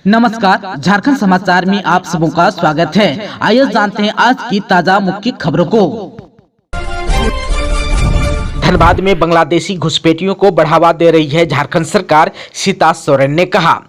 नमस्कार, झारखंड समाचार में आप सबों का स्वागत है। आइए जानते हैं आज की ताजा मुख्य खबरों को। धनबाद में बांग्लादेशी घुसपैठियों को बढ़ावा दे रही है झारखंड सरकार, सीता सोरेन ने कहा।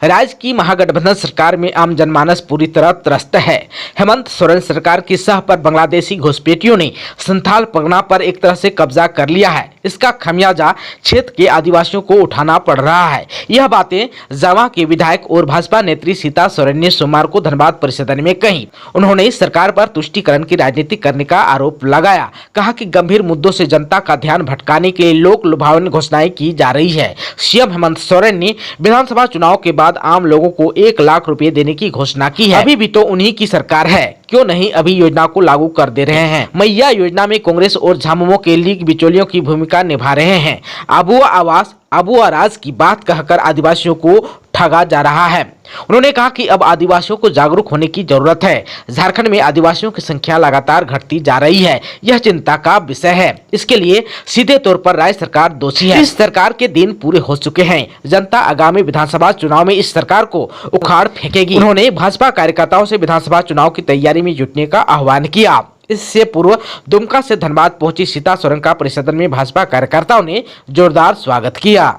राज्य की महागठबंधन सरकार में आम जनमानस पूरी तरह त्रस्त है। हेमंत सोरेन सरकार की सह पर बांग्लादेशी घुसपैठियों ने संथाल परगना पर एक तरह से कब्जा कर लिया है। इसका खमियाजा क्षेत्र के आदिवासियों को उठाना पड़ रहा है। यह बातें जावा के विधायक और भाजपा नेत्री सीता सोरेन ने सोमवार को धनबाद परिसदन में कही। उन्होंने सरकार पर तुष्टीकरण की राजनीति करने का आरोप लगाया। कहा कि गंभीर मुद्दों से जनता का ध्यान भटकाने के लिए लोक लुभावनी घोषणाएं की जा रही है। सीएम हेमंत सोरेन ने विधानसभा चुनाव के बाद आम लोगों को 1 लाख रुपए देने की घोषणा की है। अभी भी तो उन्हीं की सरकार है, क्यों नहीं अभी योजना को लागू कर दे रहे हैं। मैया योजना में कांग्रेस और झामुमो के लीग बिचौलियों की भूमिका निभा रहे हैं। आबुआ आवास आबुआ राज की बात कहकर आदिवासियों को ठगा जा रहा है। उन्होंने कहा कि अब आदिवासियों को जागरूक होने की जरूरत है। झारखंड में आदिवासियों की संख्या लगातार घटती जा रही है, यह चिंता का विषय है। इसके लिए सीधे तौर पर राज्य सरकार दोषी है। इस सरकार के दिन पूरे हो चुके हैं। जनता आगामी विधानसभा चुनाव में इस सरकार को उखाड़ फेंकेगी। उन्होंने भाजपा कार्यकर्ताओं से विधानसभा चुनाव की तैयारी में जुटने का आह्वान किया। इससे पूर्व दुमका से धनबाद पहुंची सीता सोरेन का परिसदन में भाजपा कार्यकर्ताओं ने जोरदार स्वागत किया।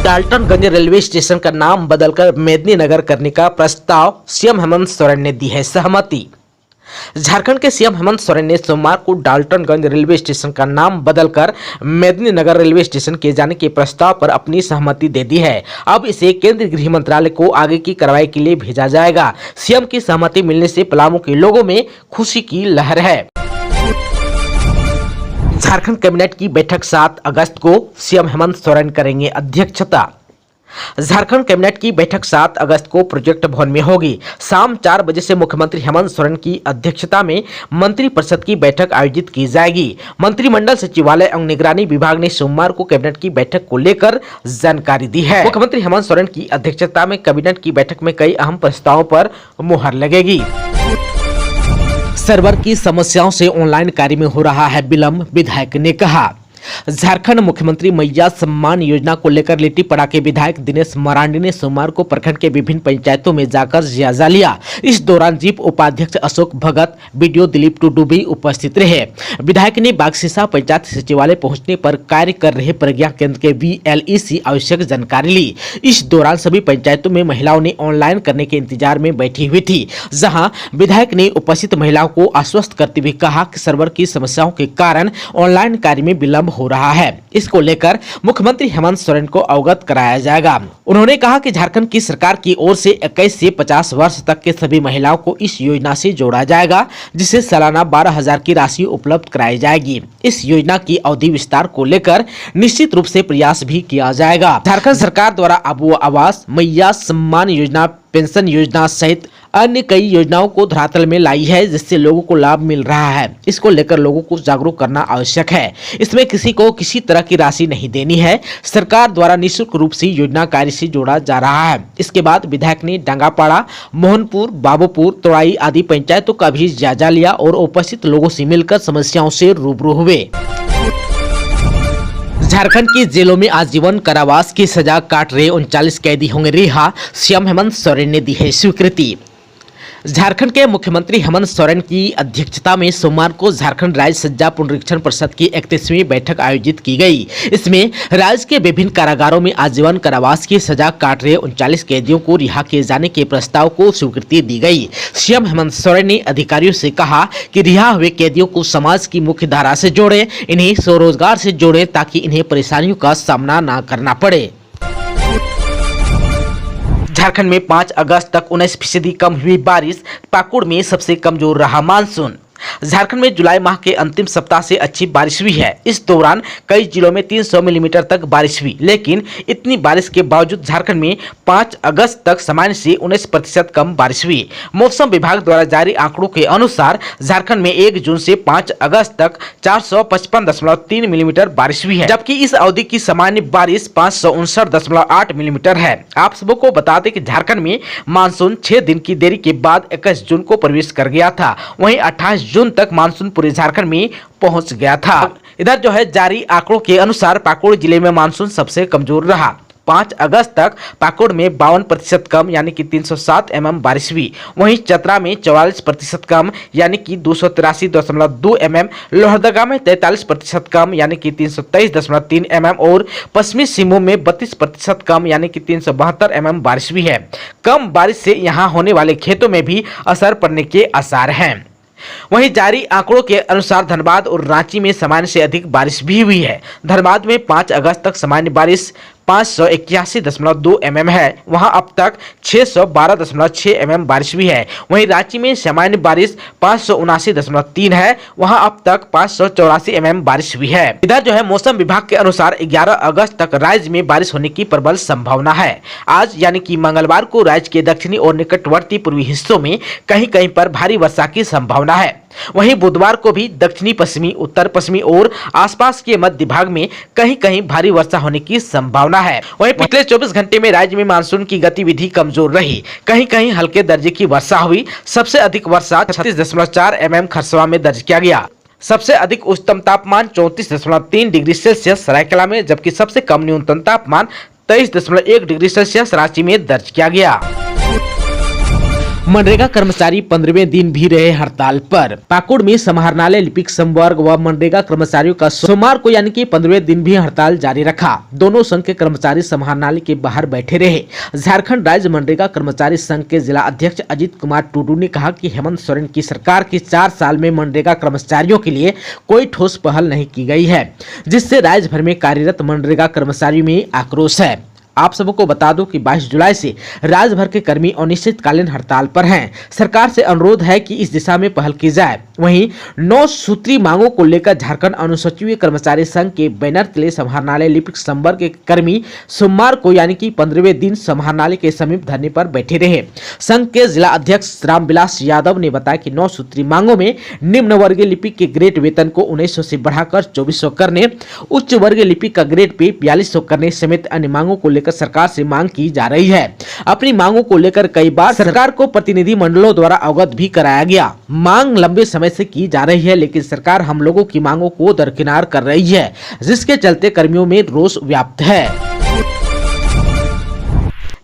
डाल्टनगंज रेलवे स्टेशन का नाम बदलकर मेदिनीनगर करने का प्रस्ताव सीएम हेमंत सोरेन ने दी है सहमति। झारखंड के सीएम हेमंत सोरेन ने सोमवार को डाल्टनगंज रेलवे स्टेशन का नाम बदलकर मेदिनीनगर रेलवे स्टेशन किए जाने के प्रस्ताव पर अपनी सहमति दे दी है। अब इसे केंद्रीय गृह मंत्रालय को आगे की कार्रवाई के लिए भेजा जाएगा। सीएम की सहमति मिलने से पलामू के लोगों में खुशी की लहर है। झारखंड कैबिनेट की बैठक 7 अगस्त को सीएम हेमंत सोरेन करेंगे अध्यक्षता। झारखंड कैबिनेट की बैठक 7 अगस्त को प्रोजेक्ट भवन में होगी। शाम 4 बजे से मुख्यमंत्री हेमंत सोरेन की अध्यक्षता में मंत्रिपरिषद की बैठक आयोजित की जाएगी। मंत्रिमंडल सचिवालय एवं निगरानी विभाग ने सोमवार को कैबिनेट की बैठक को लेकर जानकारी दी है। मुख्यमंत्री हेमंत सोरेन की अध्यक्षता में कैबिनेट की बैठक में कई अहम प्रस्तावों पर मुहर लगेगी। सर्वर की समस्याओं से ऑनलाइन कार्य में हो रहा है विलंब, विधायक ने कहा। झारखंड मुख्यमंत्री मैया सम्मान योजना को लेकर लिट्टीपड़ा के विधायक दिनेश मरांडी ने सोमवार को प्रखंड के विभिन्न पंचायतों में जाकर जायजा लिया। इस दौरान जीप उपाध्यक्ष अशोक भगत, बीडीओ दिलीप टुडू भी उपस्थित रहे। विधायक ने बागसीसा पंचायत सचिवालय पहुंचने पर कार्य कर रहे प्रज्ञा केंद्र के VLEC आवश्यक जानकारी ली। इस दौरान सभी पंचायतों में महिलाओं ने ऑनलाइन करने के इंतजार में बैठी हुई थी, जहाँ विधायक ने उपस्थित महिलाओं को आश्वस्त करते हुए कहा कि सर्वर की समस्याओं के कारण ऑनलाइन कार्य में विलंब हो रहा है। इसको लेकर मुख्यमंत्री हेमंत सोरेन को अवगत कराया जाएगा। उन्होंने कहा कि झारखंड की सरकार की ओर से 21 से 50 वर्ष तक के सभी महिलाओं को इस योजना से जोड़ा जाएगा, जिससे सालाना 12,000 की राशि उपलब्ध कराई जाएगी। इस योजना की अवधि विस्तार को लेकर निश्चित रूप से प्रयास भी किया जाएगा। झारखंड सरकार द्वारा आबुआ आवास, मैया सम्मान योजना, पेंशन योजना सहित अन्य कई योजनाओं को धरातल में लाई है, जिससे लोगों को लाभ मिल रहा है। इसको लेकर लोगों को जागरूक करना आवश्यक है। इसमें किसी को किसी तरह की राशि नहीं देनी है। सरकार द्वारा निःशुल्क रूप से योजना कार्य से जोड़ा जा रहा है। इसके बाद विधायक ने डांगापाड़ा, मोहनपुर, बाबूपुर, तोड़ाई आदि पंचायतों का भी जायजा लिया और उपस्थित लोगों से मिलकर समस्याओं से रूबरू हुए। झारखंड की जेलों में आजीवन कारावास की सजा काट रहे 39 कैदी होंगे रिहा, सीएम हेमंत सोरेन ने दी है स्वीकृति। झारखंड के मुख्यमंत्री हेमंत सोरेन की अध्यक्षता में सोमवार को झारखंड राज्य सज्जा पुनरीक्षण परिषद की 31वीं बैठक आयोजित की गई। इसमें राज्य के विभिन्न कारागारों में आजीवन कारावास की सजा काट रहे 39 कैदियों को रिहा किए जाने के प्रस्ताव को स्वीकृति दी गई। सीएम हेमंत सोरेन ने अधिकारियों से कहा कि रिहा हुए कैदियों को समाज की मुख्य धारा से जोड़े, इन्हें स्वरोजगार से जोड़े, ताकि इन्हें परेशानियों का सामना न करना पड़े। झारखंड में 5 अगस्त तक 19% कम हुई बारिश, पाकुड़ में सबसे कमजोर रहा मानसून। झारखंड में जुलाई माह के अंतिम सप्ताह से अच्छी बारिश हुई है। इस दौरान कई जिलों में 300 मिलीमीटर तक बारिश हुई, लेकिन इतनी बारिश के बावजूद झारखंड में 5 अगस्त तक सामान्य से 19% कम बारिश हुई। मौसम विभाग द्वारा जारी आंकड़ों के अनुसार झारखंड में 1 जून से 5 अगस्त तक 455.3 मिलीमीटर बारिश हुई है, जबकि इस अवधि की सामान्य बारिश 559.8 मिलीमीटर है। आप सबको बता दें कि झारखंड में मानसून 6 दिन की देरी के बाद 21 जून को प्रवेश कर गया था। वहीं 28 जून तक मानसून पूरे झारखंड में पहुंच गया था। इधर जारी आंकड़ों के अनुसार पाकुड़ जिले में मानसून सबसे कमजोर रहा। 5 अगस्त तक पाकुड़ में 52% कम यानी कि 307 mm बारिश हुई। वहीं चतरा में 44% कम यानी कि 283.2 mm, लोहरदगा में 43% कम यानी कि 323.3 mm और पश्चिमी सिंहभूम में 32% कम यानी कि 372 mm बारिश हुई है। कम बारिश से यहां होने वाले खेतों में भी असर पड़ने के आसार हैं। वहीं जारी आंकड़ों के अनुसार धनबाद और रांची में सामान्य से अधिक बारिश भी हुई है। धनबाद में 5 अगस्त तक सामान्य बारिश 581.2 mm है, वहां अब तक 612.6 mm बारिश हुई है। वहीं रांची में सामान्य बारिश 579.3 है, वहां अब तक 584 mm बारिश हुई है। इधर जो है मौसम विभाग के अनुसार 11 अगस्त तक राज्य में बारिश होने की प्रबल संभावना है। आज यानी कि मंगलवार को राज्य के दक्षिणी और निकटवर्ती पूर्वी हिस्सों में कहीं कहीं पर भारी वर्षा की संभावना है। वहीं बुधवार को भी दक्षिणी पश्चिमी, उत्तर पश्चिमी और आसपास के मध्य भाग में कहीं कहीं भारी वर्षा होने की संभावना है। वहीं पिछले 24 घंटे में राज्य में मानसून की गतिविधि कमजोर रही, कहीं कहीं हल्के दर्जे की वर्षा हुई। सबसे अधिक वर्षा 36.4 mm खरसवा में दर्ज किया गया। सबसे अधिक उच्चतम तापमान 34.3 डिग्री सेल्सियस सरायकला में, जबकि सबसे कम न्यूनतम तापमान 23.1 डिग्री सेल्सियस रांची में दर्ज किया गया। मनरेगा कर्मचारी 15वें दिन भी रहे हड़ताल पर। पाकुड़ में समाहरणालय लिपिक संवर्ग व मनरेगा कर्मचारियों का सोमवार को यानी कि 15वें दिन भी हड़ताल जारी रखा। दोनों संघ के कर्मचारी समाहरणालय के बाहर बैठे रहे। झारखंड राज्य मनरेगा कर्मचारी संघ के जिला अध्यक्ष अजीत कुमार टुडू ने कहा कि हेमंत सोरेन की सरकार की 4 साल में मनरेगा कर्मचारियों के लिए कोई ठोस पहल नहीं की गई है, जिससे राज्य भर में कार्यरत मनरेगा कर्मचारियों में आक्रोश है। आप सबको बता दूं कि 22 जुलाई से राज्य भर के कर्मी अनिश्चितकालीन हड़ताल पर हैं। सरकार से अनुरोध है कि इस दिशा में पहल की जाए। वहीं 9 सूत्री मांगों को लेकर झारखंड अनुसूचित कर्मचारी संघ के बैनर तले समाहरणालय लिपिक संवर्ग के कर्मी सोमवार को यानी कि 15वें दिन समाहरणालय के समीप धरने पर बैठे रहे। संघ के जिला अध्यक्ष रामविलास यादव ने बताया कि 9 सूत्री मांगों में निम्न वर्गीय लिपिक के ग्रेड वेतन को 1900 से बढ़ाकर 2400 करने, उच्च वर्गीय लिपिक का ग्रेड पे 4200 करने समेत अन्य मांगों को सरकार से मांग की जा रही है। अपनी मांगों को लेकर कई बार सरकार को प्रतिनिधि मंडलों द्वारा अवगत भी कराया गया। मांग लंबे समय से की जा रही है, लेकिन सरकार हम लोगों की मांगों को दरकिनार कर रही है, जिसके चलते कर्मियों में रोष व्याप्त है।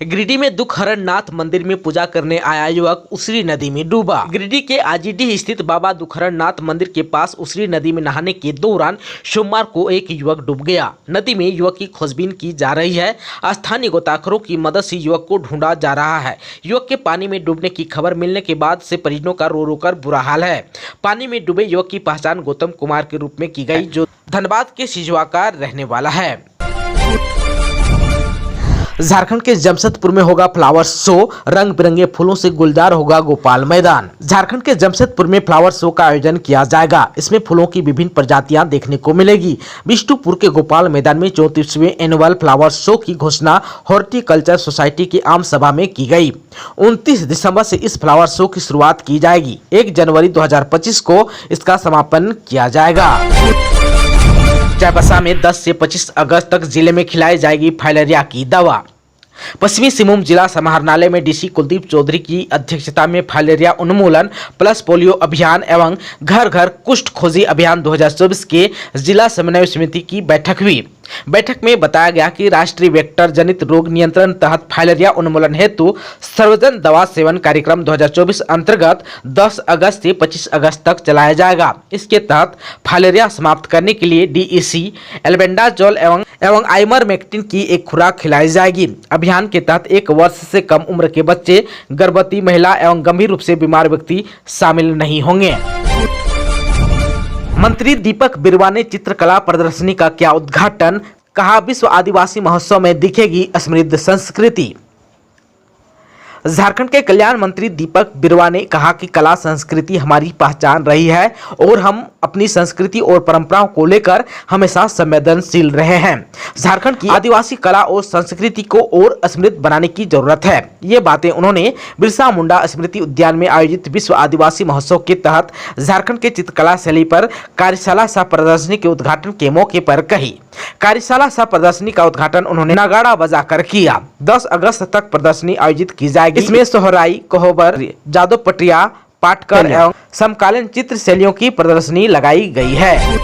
गिरिडीह में दुखहरण नाथ मंदिर में पूजा करने आया युवक उसरी नदी में डूबा। गिरिडीह के आजीडीह स्थित बाबा दुखहरण नाथ मंदिर के पास उसरी नदी में नहाने के दौरान सोमवार को एक युवक डूब गया। नदी में युवक की खोजबीन की जा रही है। स्थानीय गोताखोरों की मदद से युवक को ढूंढा जा रहा है। युवक के पानी में डूबने की खबर मिलने के बाद से परिजनों का रो रो कर बुरा हाल है। पानी में डूबे युवक की पहचान गौतम कुमार के रूप में की गई, जो धनबाद के सिजवा का रहने वाला है। झारखंड के जमशेदपुर में होगा फ्लावर शो, रंग बिरंगे फूलों से गुलजार होगा गोपाल मैदान। झारखंड के जमशेदपुर में फ्लावर शो का आयोजन किया जाएगा। इसमें फूलों की विभिन्न प्रजातियां देखने को मिलेगी। बिष्टुपुर के गोपाल मैदान में 34वें एनुअल फ्लावर शो की घोषणा हॉर्टिकल्चर सोसाइटी की आम सभा में की गई। 29 दिसंबर से इस फ्लावर शो की शुरुआत की जाएगी। 1 जनवरी 2025 को इसका समापन किया जाएगा। चाईबासा में 10 से 25 अगस्त तक जिले में खिलाई जाएगी फाइलेरिया की दवा। पश्चिमी सिंहभूम जिला समाहरणालय में डीसी कुलदीप चौधरी की अध्यक्षता में फाइलेरिया उन्मूलन प्लस पोलियो अभियान एवं घर घर कुष्ठ खोजी अभियान 2024 के जिला समन्वय समिति की बैठक हुई। बैठक में बताया गया कि राष्ट्रीय वेक्टर जनित रोग नियंत्रण तहत फाइलेरिया उन्मूलन हेतु सर्वजन दवा सेवन कार्यक्रम 2024 अंतर्गत 10 अगस्त से 25 अगस्त तक चलाया जाएगा। इसके तहत फाइलेरिया समाप्त करने के लिए डीईसी, एल्बेंडाजोल एवं आइवरमेक्टिन की एक खुराक खिलाई जाएगी। अभियान के तहत 1 वर्ष से कम उम्र के बच्चे, गर्भवती महिला एवं गंभीर रूप से बीमार व्यक्ति शामिल नहीं होंगे। मंत्री दीपक बिरुवा ने चित्रकला प्रदर्शनी का किया उद्घाटन, कहा विश्व आदिवासी महोत्सव में दिखेगी समृद्ध संस्कृति। झारखंड के कल्याण मंत्री दीपक बिरुवा ने कहा कि कला संस्कृति हमारी पहचान रही है और हम अपनी संस्कृति और परंपराओं को लेकर हमेशा संवेदनशील रहे हैं। झारखंड की आदिवासी कला और संस्कृति को और समृद्ध बनाने की जरूरत है। ये बातें उन्होंने बिरसा मुंडा स्मृति उद्यान में आयोजित विश्व आदिवासी महोत्सव के तहत झारखंड के चित्रकला शैली पर कार्यशाला सह प्रदर्शनी के उद्घाटन के मौके पर कही। कार्यशाला सह प्रदर्शनी का उद्घाटन उन्होंने नगाड़ा बजाकर किया। 10 अगस्त तक प्रदर्शनी आयोजित की जाएगी। इसमें सोहराई, कोहबर, जादव पटिया, पाटकर एवं समकालीन चित्र शैलियों की प्रदर्शनी लगाई गई है।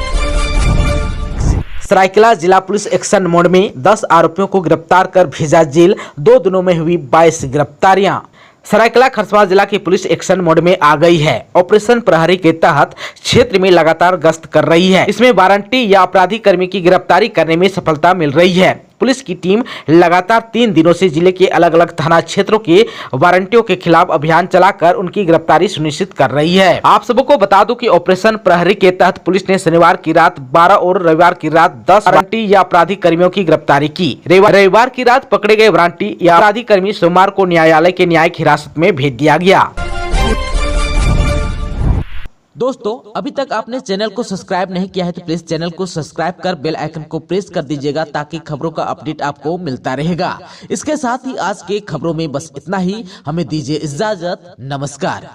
सरायकेला जिला पुलिस एक्शन मोड में 10 आरोपियों को गिरफ्तार कर भेजा जेल। 2 दिनों में हुई 22 गिरफ्तारियां। सरायकेला खरसावां जिला की पुलिस एक्शन मोड में आ गई है। ऑपरेशन प्रहरी के तहत क्षेत्र में लगातार गश्त कर रही है। इसमें वारंटी या अपराधी कर्मी की गिरफ्तारी करने में सफलता मिल रही है। पुलिस की टीम लगातार 3 दिनों से जिले के अलग अलग थाना क्षेत्रों के वारंटियों के खिलाफ अभियान चलाकर उनकी गिरफ्तारी सुनिश्चित कर रही है। आप सबको बता दूं कि ऑपरेशन प्रहरी के तहत पुलिस ने शनिवार की रात 12 और रविवार की रात 10 वारंटी या अपराधी कर्मियों की गिरफ्तारी की। रविवार की रात पकड़े गए वारंटी या अपराधी कर्मी सोमवार को न्यायालय के न्यायिक हिरासत में भेज दिया गया। दोस्तों, अभी तक आपने चैनल को सब्सक्राइब नहीं किया है तो प्लीज चैनल को सब्सक्राइब कर बेल आइकन को प्रेस कर दीजिएगा ताकि खबरों का अपडेट आपको मिलता रहेगा। इसके साथ ही आज के खबरों में बस इतना ही। हमें दीजिए इजाजत। नमस्कार।